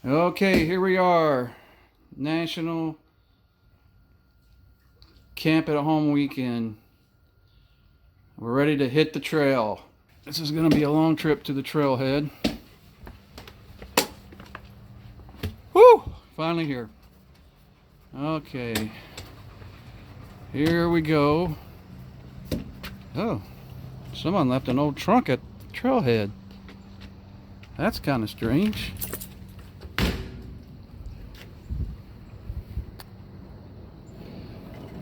Okay, here we are. National Camp at Home weekend. We're ready to hit the trail. This is going to be a long trip to the trailhead. Woo! Finally here. Okay. Here we go. Oh, someone left an old trunk at trailhead. That's kind of strange.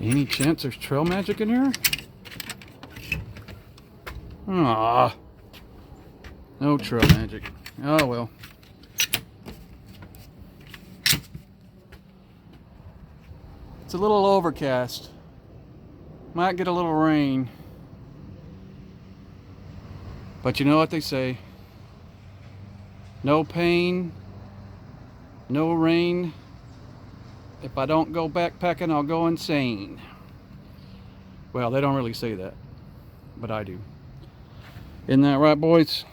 Any chance there's trail magic in here? Ah, no trail magic. Oh well. It's a little overcast. Might get a little rain. But you know what they say. No pain, no rain. If I don't go backpacking, I'll go insane. Well, they don't really say that, but I do. Isn't that right, boys?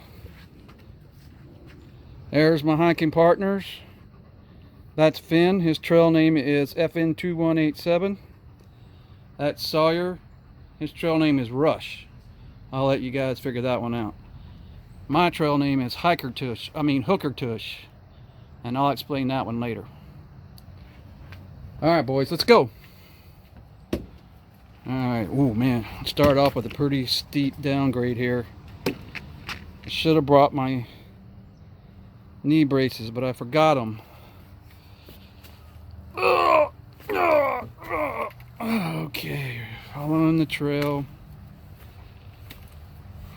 There's my hiking partners. That's Finn. His trail name is FN2187. That's Sawyer. His trail name is Rush. I'll let you guys figure that one out. My trail name is Hooker Tush, and I'll explain that one later. Alright, boys, let's go. Alright, oh man, start off with a pretty steep downgrade here. I should have brought my knee braces, but I forgot them. Okay, following the trail.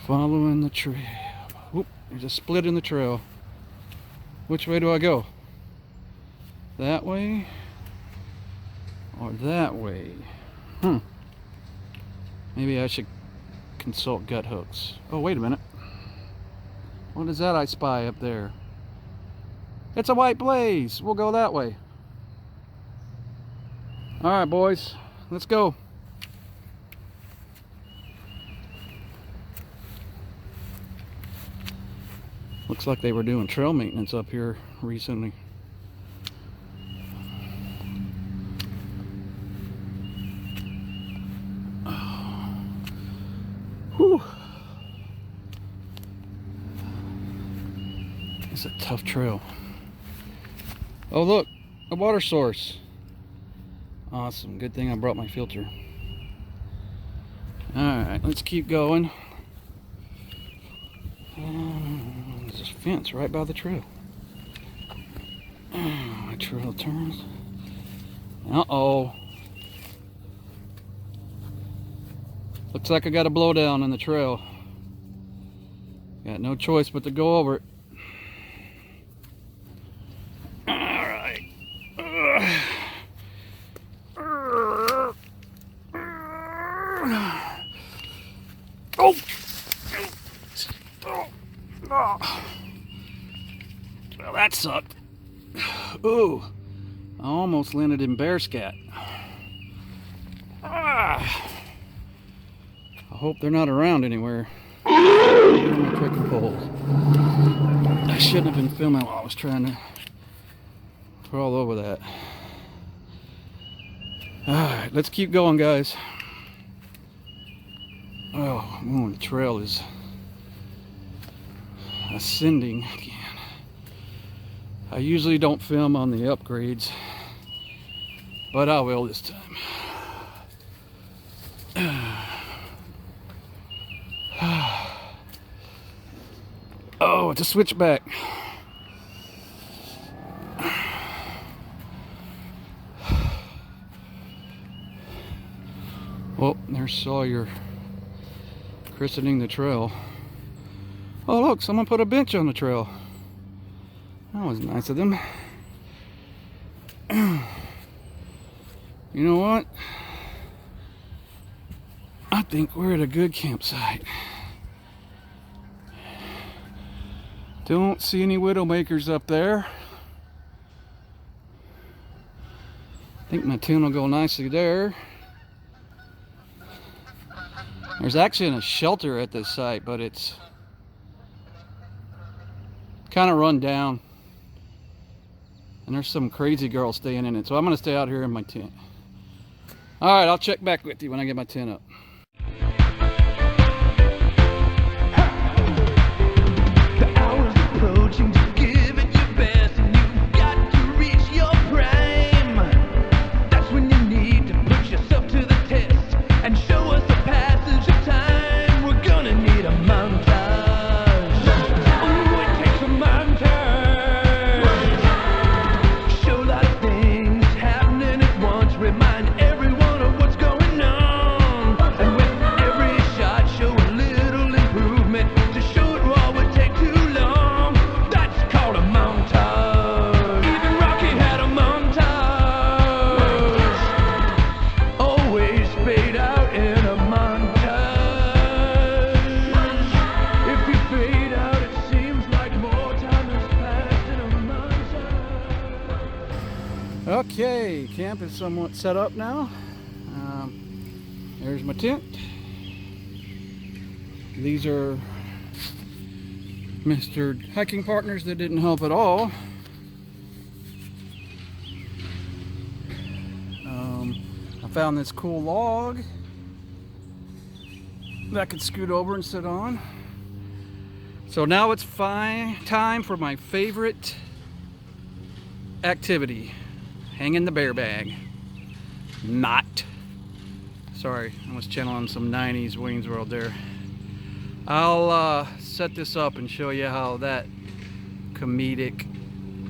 Following the trail. Oop, there's a split in the trail. Which way do I go? That way? Or that way? Maybe I should consult gut hooks. Oh, wait a minute. What is that I spy up there? It's a white blaze. We'll go that way. Alright, boys. Let's go. Looks like they were doing trail maintenance up here recently. Whew. It's a tough trail. Oh look, a water source. Awesome, good thing I brought my filter. Alright, let's keep going. There's a fence right by the trail. My trail turns. Uh-oh. Looks like I got a blowdown in the trail. Got no choice but to go over it. Alright. Oh! Well, that sucked. Ooh, I almost landed in bear scat. I hope they're not around anywhere. My trekking poles. I shouldn't have been filming while I was trying to crawl over that. Alright, let's keep going, guys. Oh, the trail is ascending again. I usually don't film on the upgrades, but I will this time. Oh, it's a switchback. Well, there's Sawyer christening the trail. Oh look, someone put a bench on the trail. That was nice of them. You know what? I think we're at a good campsite. Don't see any widowmakers up there. I think my tent will go nicely there. There's actually a shelter at this site, but it's kind of run down. And there's some crazy girl staying in it, so I'm gonna stay out here in my tent. All right, I'll check back with you when I get my tent up. Okay, camp is somewhat set up now. There's my tent. These are Mr. Hiking Partners that didn't help at all. I found this cool log that I could scoot over and sit on. So now it's time for my favorite activity. Hanging the bear bag. Not. Sorry, I was channeling some 90s Wayne's World there. I'll set this up and show you how that comedic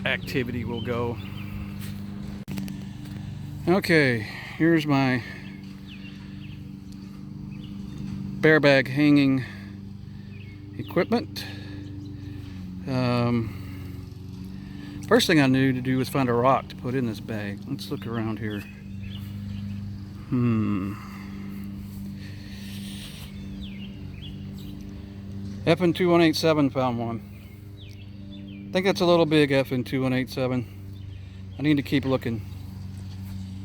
activity will go. Okay, here's my bear bag hanging equipment. First thing I knew to do was find a rock to put in this bag. Let's look around here. FN2187 found one. I think that's a little big, FN2187. I need to keep looking.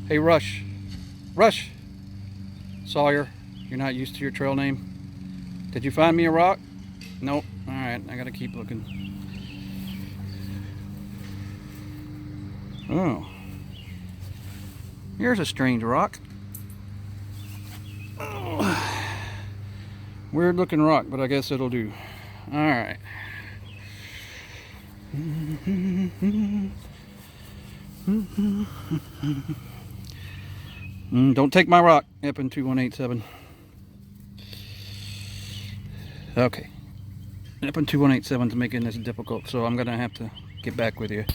Hey, Rush. Rush! Sawyer, you're not used to your trail name. Did you find me a rock? Nope. Alright, I gotta keep looking. Oh. Here's a strange rock. Oh. Weird looking rock, but I guess it'll do. Alright. Don't take my rock, FN2187. Okay. FN2187 is making this difficult, so I'm gonna have to get back with you.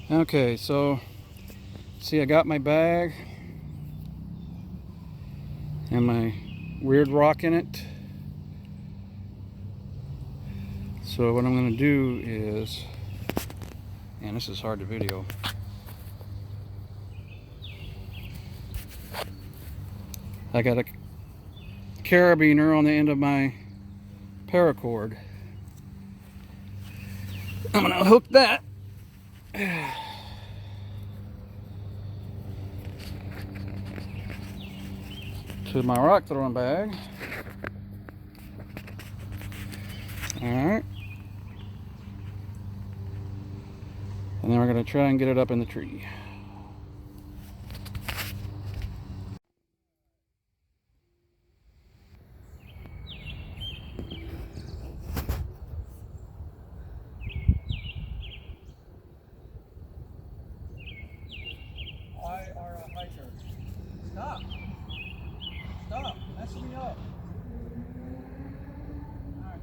Okay, so see, I got my bag and my weird rock in it. So what I'm going to do is, and this is hard to video. I got a carabiner on the end of my paracord. I'm going to hook that to my rock throwing bag. Alright. And then we're going to try and get it up in the tree. I are a hiker. Stop! Stop! Messing me up. Alright.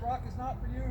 rock is not for you.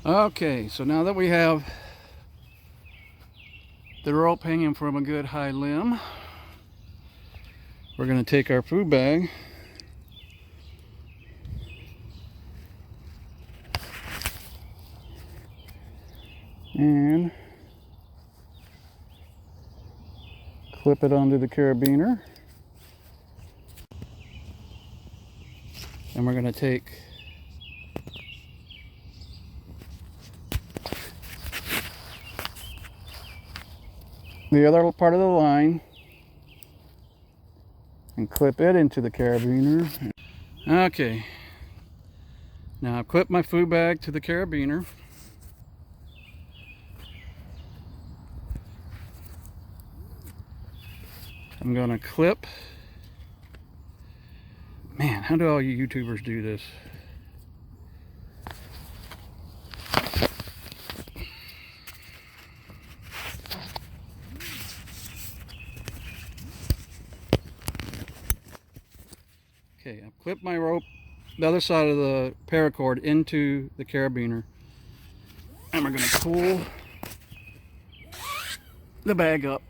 Okay, so now that we have the rope hanging from a good high limb, we're going to take our food bag and clip it onto the carabiner. And we're going to take the other part of the line and clip it into the carabiner. Okay, now I've clipped my food bag to the carabiner. I'm going to clip. Man, how do all you YouTubers do this? Okay, I've clipped my rope, the other side of the paracord, into the carabiner. And we're going to pull the bag up.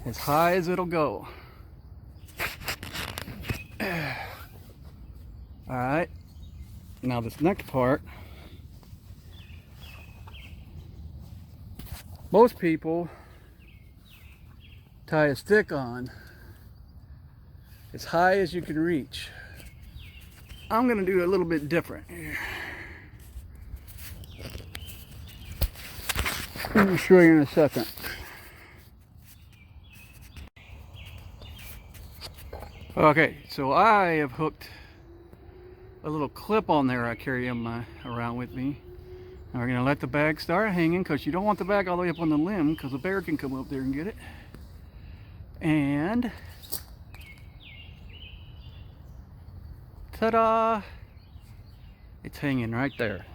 As high as it'll go. Alright, now this next part, most people tie a stick on as high as you can reach. I'm going to do a little bit different here. Let me show you in a second. Okay, so I have hooked a little clip on there I carry around with me. Now we're going to let the bag start hanging, because you don't want the bag all the way up on the limb, because a bear can come up there and get it. And ta-da! It's hanging right there.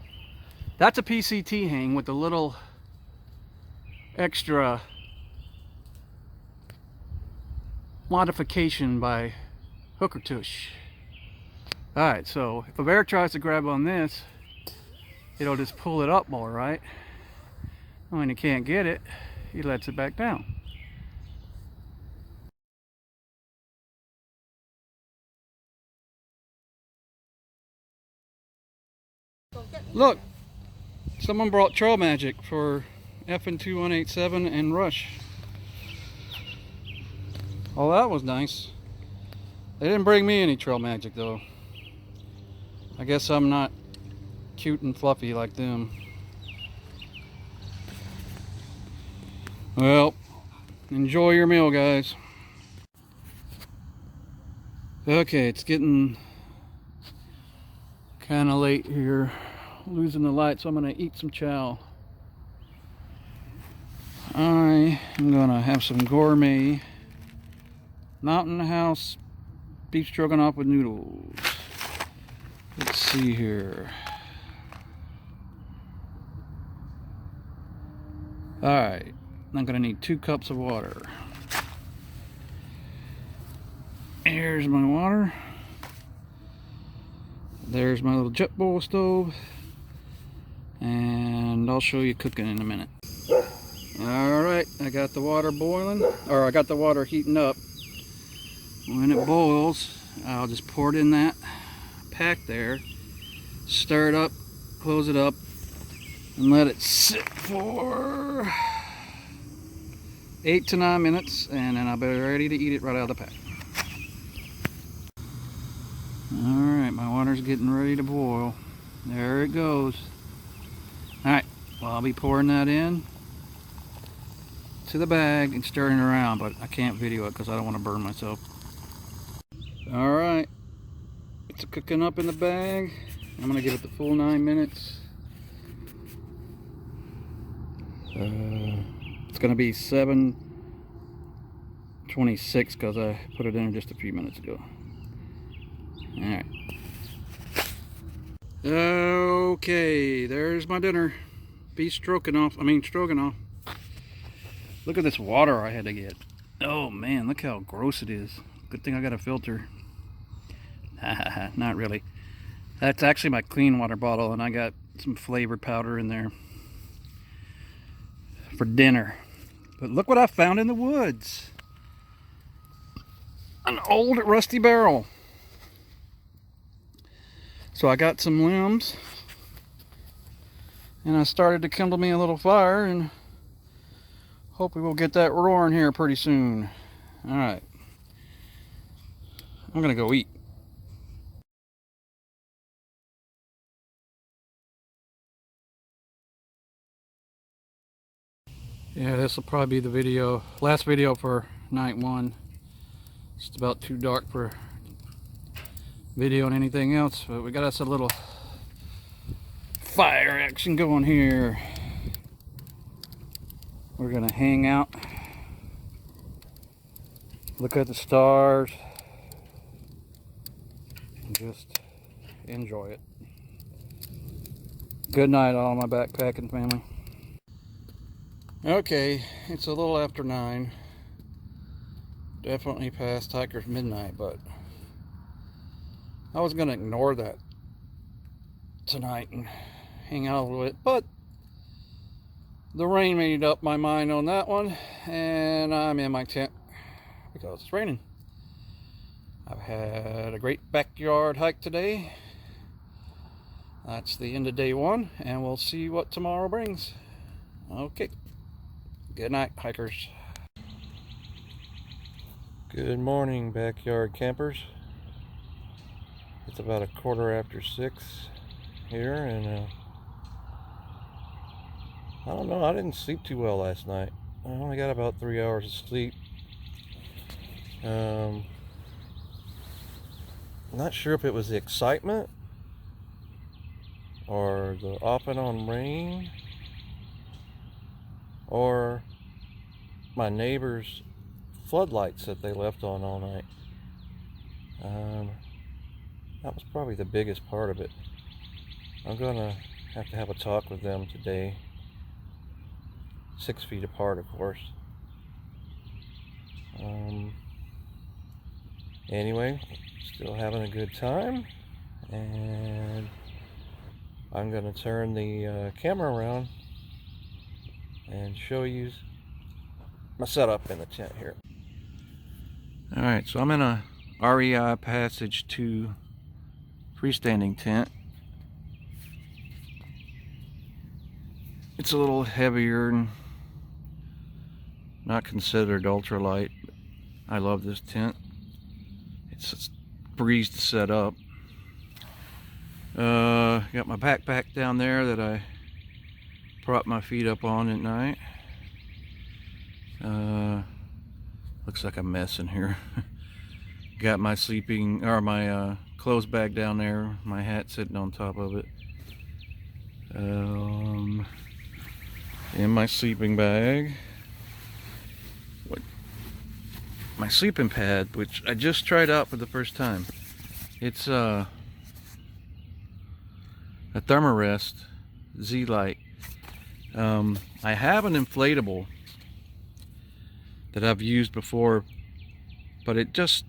That's a PCT hang with a little extra modification by Hooker Tush. Alright, so if a bear tries to grab on this, it'll just pull it up more, right? And when he can't get it, he lets it back down. Look, someone brought Trail Magic for FN2187 and Rush. Oh, that was nice. They didn't bring me any Trail Magic though. I guess I'm not cute and fluffy like them. Well, enjoy your meal, guys. Okay, it's getting kind of late here. Losing the light, so I'm going to eat some chow. I am going to have some gourmet Mountain House beef stroganoff with noodles. Let's see here. Alright, I'm gonna need 2 cups of water. Here's my water. There's my little jet boil stove. And I'll show you cooking in a minute. Alright, I got the water boiling, or I got the water heating up. When it boils, I'll just pour it in that pack there, stir it up, close it up, and let it sit for 8 to 9 minutes, and then I'll be ready to eat it right out of the pack. Alright, my water's getting ready to boil. There it goes. Alright, well, I'll be pouring that in to the bag and stirring it around, but I can't video it because I don't want to burn myself. Alright, it's cooking up in the bag. I'm going to give it the full 9 minutes. It's going to be 7:26 because I put it in just a few minutes ago. Alright. Okay, there's my dinner. Beef stroganoff. Look at this water I had to get. Oh man, look how gross it is. Good thing I got a filter. Not really. That's actually my clean water bottle, and I got some flavored powder in there for dinner. But look what I found in the woods. An old rusty barrel. So I got some limbs, and I started to kindle me a little fire, and hopefully we'll get that roaring here pretty soon. Alright, I'm gonna go eat. Yeah, this will probably be the last video for night 1. It's about too dark for video and anything else, but we got us a little fire action going here. We're gonna hang out, look at the stars, and just enjoy it. Good night, all my backpacking family. Okay, it's a little after 9. Definitely past hiker's midnight, but I was gonna ignore that tonight and hang out a little bit, but the rain made up my mind on that one, and I'm in my tent because it's raining. I've had a great backyard hike today. That's the end of day 1, and we'll see what tomorrow brings. Okay. Good night, hikers. Good morning, backyard campers. It's about 6:15 here, and I don't know, I didn't sleep too well last night. I only got about 3 hours of sleep. Not sure if it was the excitement or the off and on rain or my neighbor's floodlights that they left on all night. That was probably the biggest part of it. I'm gonna have to have a talk with them today. 6 feet apart, of course. Anyway, still having a good time, and I'm gonna turn the camera around and show you my setup in the tent here. Alright, so I'm in a REI Passage 2 freestanding tent. It's a little heavier and not considered ultralight. I love this tent. It's a breeze to set up. Got my backpack down there that I prop my feet up on at night. Looks like a mess in here. Got my my clothes bag down there, my hat sitting on top of it. In my sleeping bag, my sleeping pad, which I just tried out for the first time. It's a Thermarest Z-Lite. I have an inflatable that I've used before, but it just,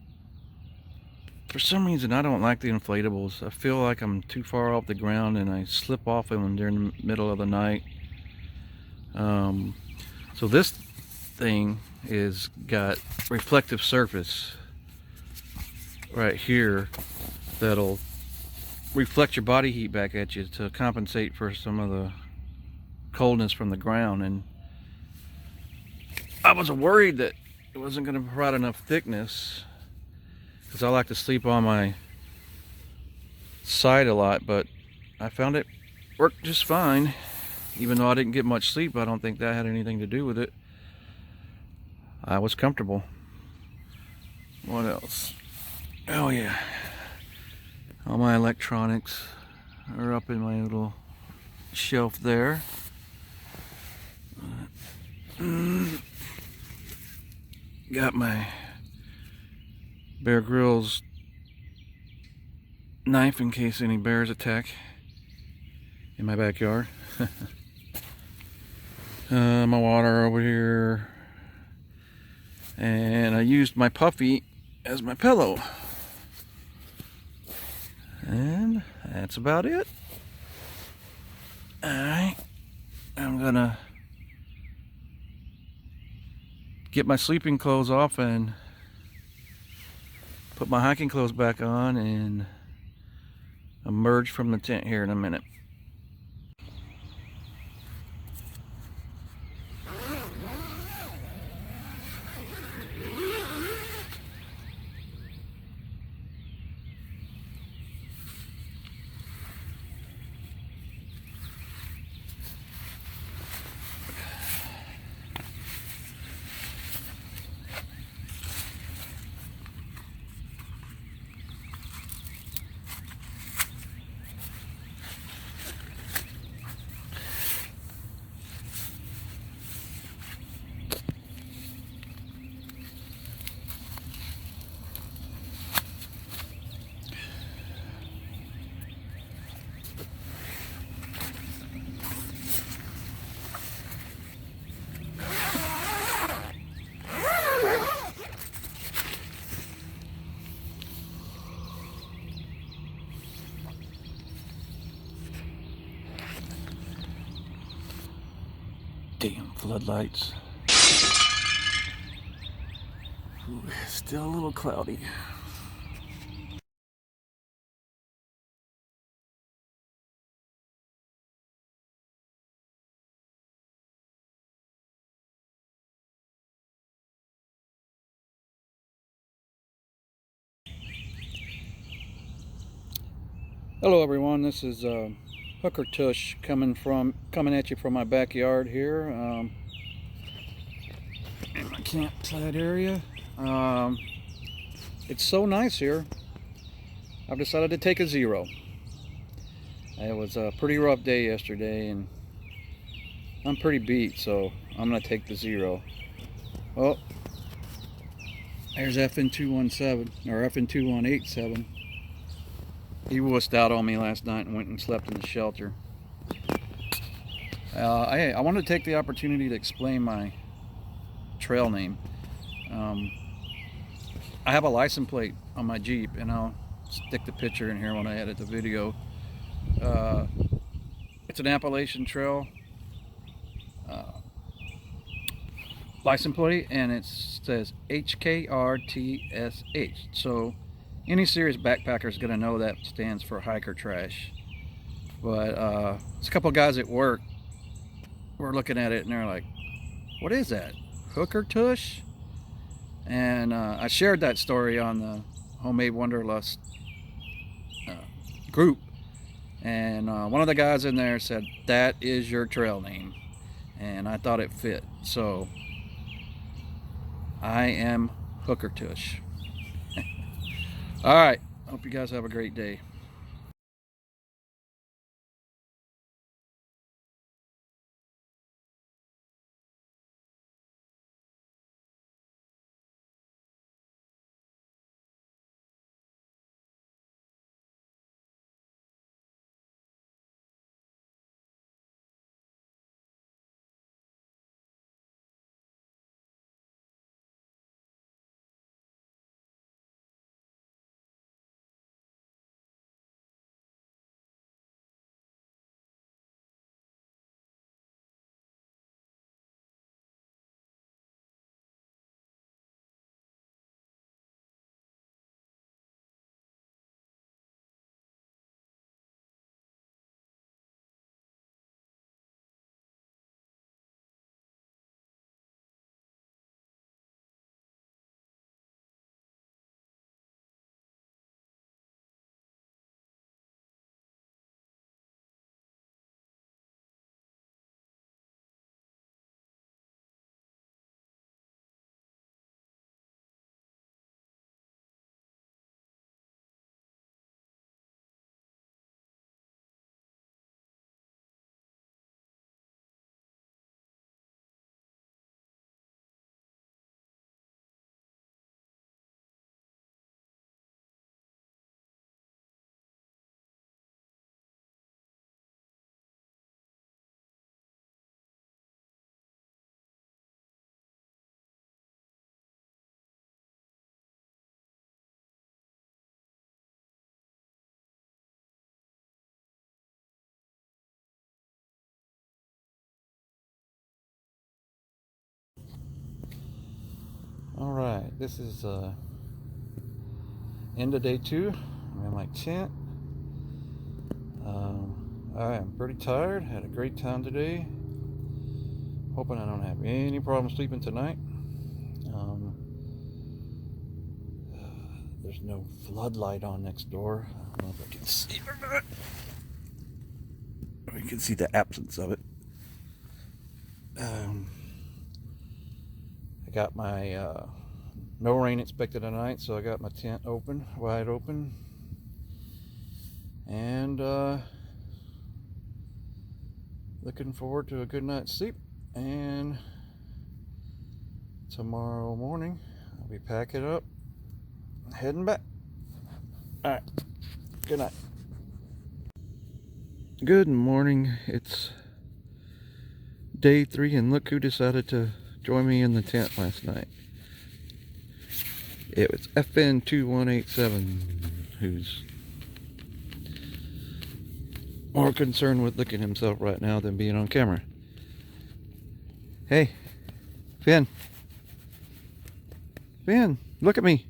for some reason, I don't like the inflatables. I feel like I'm too far off the ground and I slip off them during the middle of the night. So this thing is got reflective surface right here that'll reflect your body heat back at you to compensate for some of the coldness from the ground. And I was worried that it wasn't going to provide enough thickness, because I like to sleep on my side a lot, but I found it worked just fine. Even though I didn't get much sleep, I don't think that had anything to do with it. I was comfortable. What else? Oh yeah, all my electronics are up in my little shelf there. Got my Bear Grylls knife in case any bears attack in my backyard. My water over here, and I used my puffy as my pillow, and that's about it. Alright, I'm gonna get my sleeping clothes off and put my hiking clothes back on and emerge from the tent here in a minute. Damn floodlights. Ooh, still a little cloudy. Hello everyone, this is Hooker Tush coming at you from my backyard here in my campsite area. It's so nice here. I've decided to take a zero. It was a pretty rough day yesterday and I'm pretty beat, so I'm gonna take the zero. Oh, there's FN217 or FN2187. He wussed out on me last night and went and slept in the shelter. I wanted to take the opportunity to explain my trail name. I have a license plate on my Jeep, and I'll stick the picture in here when I edit the video. It's an Appalachian Trail license plate, and it says HKRTSH. So any serious backpacker is going to know that stands for hiker trash. But it's a couple guys at work were looking at it and they're like, what is that, Hooker Tush? And I shared that story on the Homemade Wanderlust group, and one of the guys in there said, that is your trail name, and I thought it fit, so I am Hooker Tush. Alright, hope you guys have a great day. All right, this is end of day 2. I'm in my tent. I am pretty tired. Had a great time today. Hoping I don't have any problem sleeping tonight. There's no floodlight on next door. I don't know if I can see or not. We can see the absence of it. I got my no rain expected tonight, so I got my tent open, wide open, and looking forward to a good night's sleep. And tomorrow morning I'll be packing up, heading back. All right, good night. Good morning. It's day 3, and look who decided to join me in the tent last night. It was FN2187, who's more concerned with looking at himself right now than being on camera. Hey, Finn. Finn, look at me.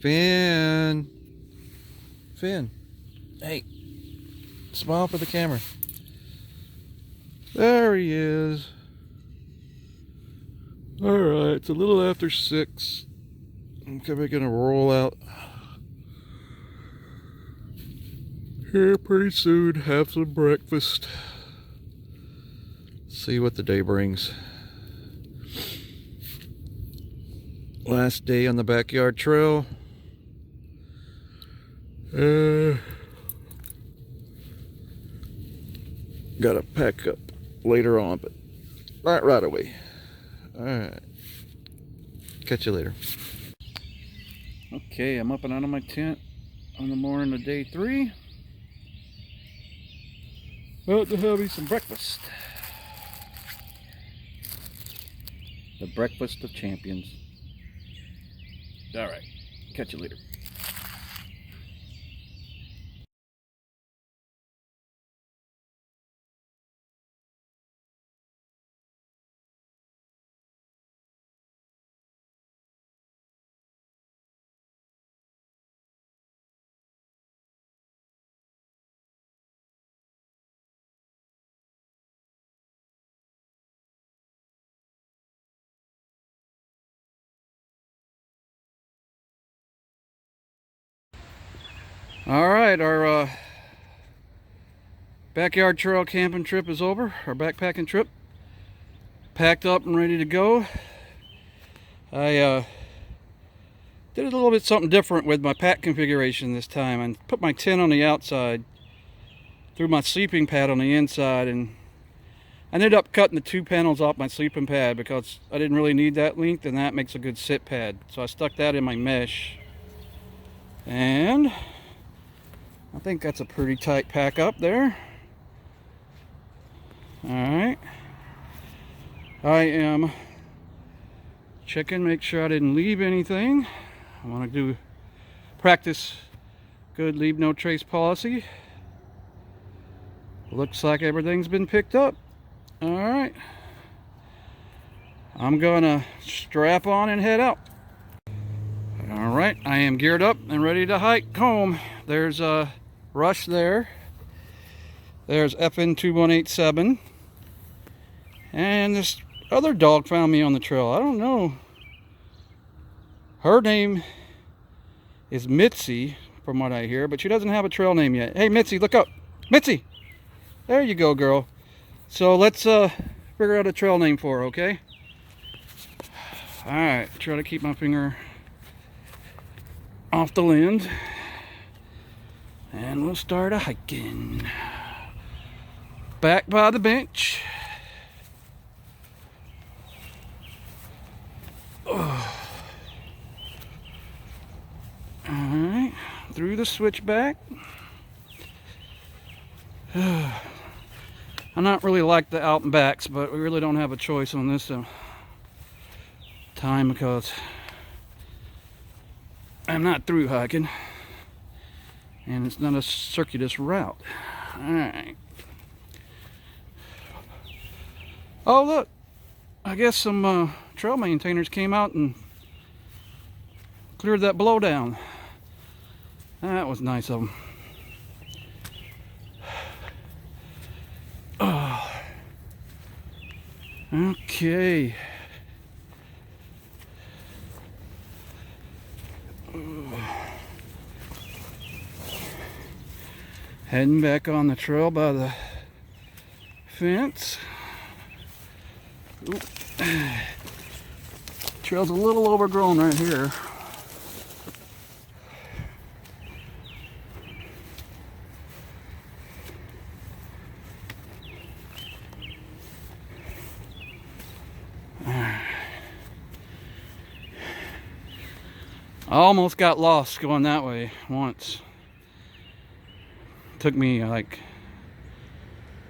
Finn. Finn. Hey, smile for the camera. There he is. Alright, it's a little after 6. I'm probably gonna roll out here pretty soon, have some breakfast, see what the day brings. Last day on the backyard trail. Gotta pack up later on, but not right away. Alright, catch you later. Okay, I'm up and out of my tent on the morning of day 3. About to have me some breakfast. The breakfast of champions. Alright, catch you later. Alright, our backyard trail camping trip is over. Our backpacking trip. Packed up and ready to go. I did a little bit something different with my pack configuration this time. I put my tent on the outside, threw my sleeping pad on the inside, and I ended up cutting the 2 panels off my sleeping pad because I didn't really need that length, and that makes a good sit pad. So I stuck that in my mesh, and I think that's a pretty tight pack up there. Alright, I am checking, make sure I didn't leave anything. I want to do practice good leave no trace policy. Looks like everything's been picked up. Alright, I'm gonna strap on and head out. Alright, I am geared up and ready to hike home. There's Rush there. There's FN2187. And this other dog found me on the trail. I don't know. Her name is Mitzi, from what I hear, but she doesn't have a trail name yet. Hey, Mitzi, look up. Mitzi! There you go, girl. So let's figure out a trail name for her, okay? Alright, try to keep my finger off the land. And we'll start a hiking. Back by the bench. Alright, through the switchback. I'm not really like the out and backs, but we really don't have a choice on this time because I'm not through hiking and it's not a circuitous route. Alright. Oh look, I guess some trail maintainers came out and cleared that blowdown. That was nice of them. Oh. Okay. Heading back on the trail by the fence. Oop. Trail's a little overgrown right here. I almost got lost going that way once. Took me like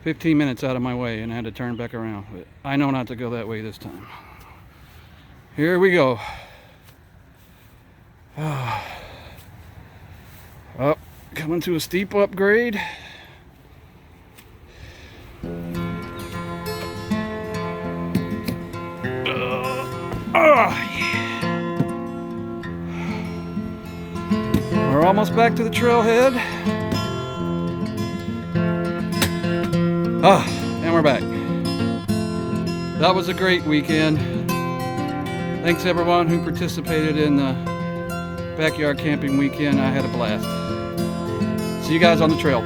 15 minutes out of my way and I had to turn back around. But I know not to go that way this time. Here we go. Oh, coming to a steep upgrade. We're almost back to the trailhead. And we're back. That was a great weekend. Thanks everyone who participated in the backyard camping weekend. I had a blast. See you guys on the trail.